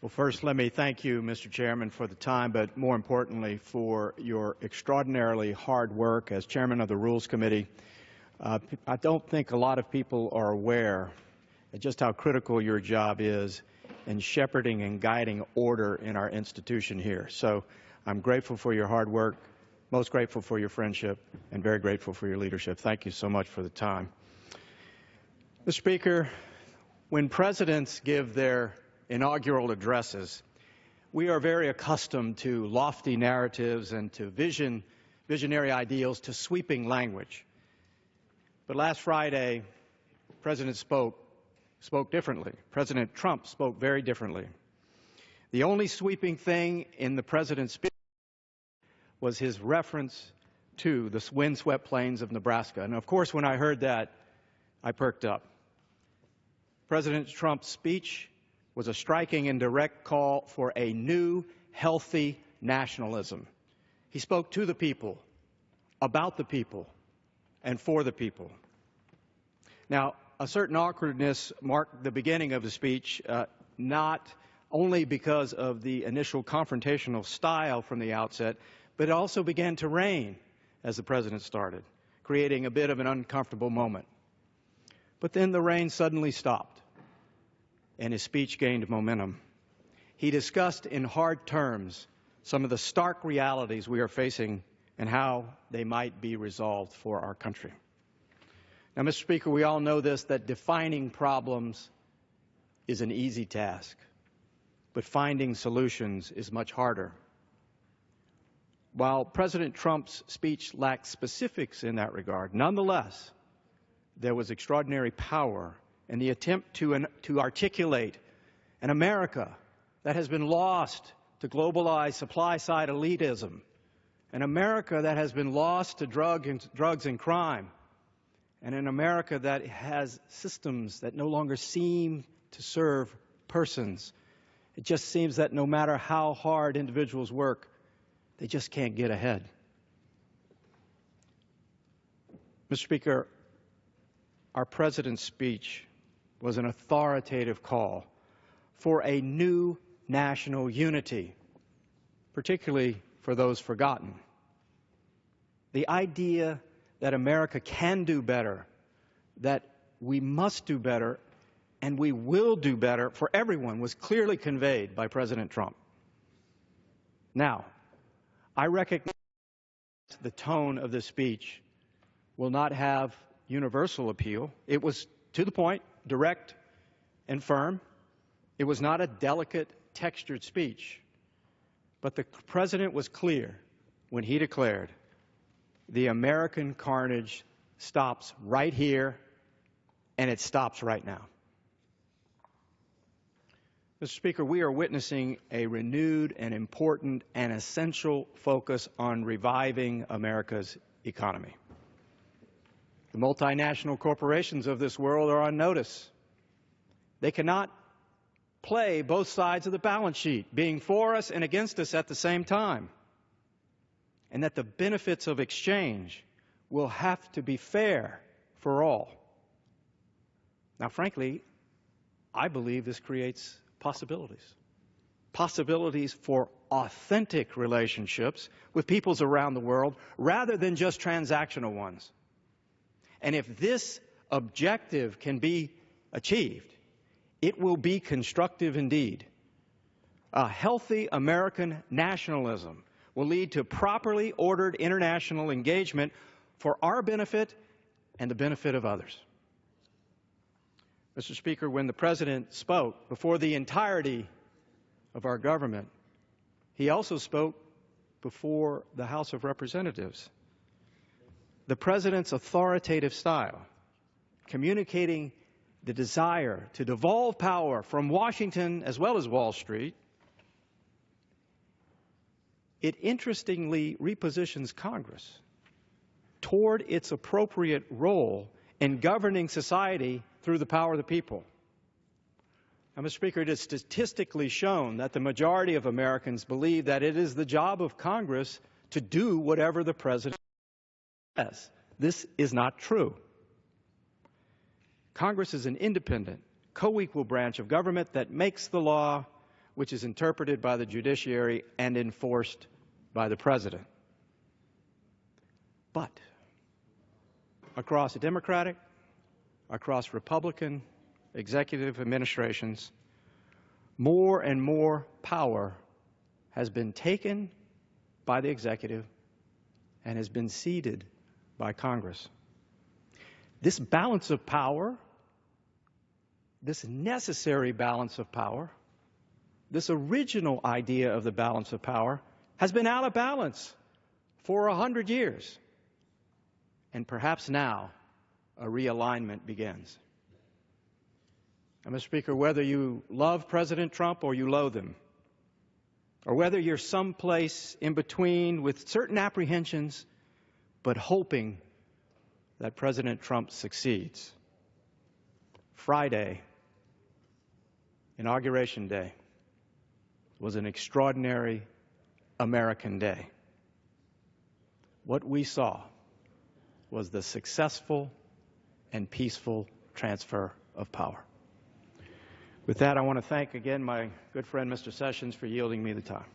Well, first, let me thank you, Mr. Chairman, for the time, but more importantly, for your extraordinarily hard work as Chairman of the Rules Committee. I don't think a lot of people are aware of just how critical your job is in shepherding and guiding order in our institution here. So I'm grateful for your hard work, most grateful for your friendship, and very grateful for your leadership. Thank you so much for the time. Mr. Speaker, when presidents give their inaugural addresses, we are very accustomed to lofty narratives and to visionary ideals, to sweeping language. But last Friday, the President spoke differently. President Trump spoke very differently. The only sweeping thing in the President's speech was his reference to the windswept plains of Nebraska. And of course, when I heard that, I perked up. President Trump's speech was a striking and direct call for a new, healthy nationalism. He spoke to the people, about the people, and for the people. Now, a certain awkwardness marked the beginning of the speech, not only because of the initial confrontational style from the outset, but it also began to rain as the President started, creating a bit of an uncomfortable moment. But then the rain suddenly stopped, and his speech gained momentum. He discussed in hard terms some of the stark realities we are facing and how they might be resolved for our country. Now, Mr. Speaker, we all know this, that defining problems is an easy task, but finding solutions is much harder. While President Trump's speech lacked specifics in that regard, nonetheless, there was extraordinary power in the attempt to articulate an America that has been lost to globalized supply-side elitism, an America that has been lost to drugs and crime, and an America that has systems that no longer seem to serve persons. It just seems that no matter how hard individuals work, they just can't get ahead. Mr. Speaker, our President's speech was an authoritative call for a new national unity, particularly for those forgotten. The idea that America can do better, that we must do better, and we will do better for everyone was clearly conveyed by President Trump. Now, I recognize the tone of the speech will not have universal appeal. It was to the point, direct and firm. It was not a delicate, textured speech. But the President was clear when he declared, the American carnage stops right here, and it stops right now. Mr. Speaker, we are witnessing a renewed and important and essential focus on reviving America's economy. The multinational corporations of this world are on notice. They cannot play both sides of the balance sheet, being for us and against us at the same time. And that the benefits of exchange will have to be fair for all. Now, frankly, I believe this creates possibilities. Possibilities for authentic relationships with peoples around the world rather than just transactional ones. And if this objective can be achieved, it will be constructive indeed. A healthy American nationalism will lead to properly ordered international engagement for our benefit and the benefit of others. Mr. Speaker, when the President spoke before the entirety of our government, he also spoke before the House of Representatives. The President's authoritative style, communicating the desire to devolve power from Washington as well as Wall Street, it interestingly repositions Congress toward its appropriate role in governing society through the power of the people. Now, Mr. Speaker, it is statistically shown that the majority of Americans believe that it is the job of Congress to do whatever the President says. This is not true. Congress is an independent, co-equal branch of government that makes the law which is interpreted by the judiciary and enforced by the president. But across Democratic, across Republican executive administrations, more and more power has been taken by the executive and has been ceded by Congress. This balance of power, this necessary balance of power, this original idea of the balance of power has been out of balance for 100 years. And perhaps now a realignment begins. And Mr. Speaker, whether you love President Trump or you loathe him, or whether you're someplace in between with certain apprehensions but hoping that President Trump succeeds, Friday, Inauguration Day, was an extraordinary American day. What we saw was the successful and peaceful transfer of power. With that, I want to thank again my good friend, Mr. Sessions, for yielding me the time.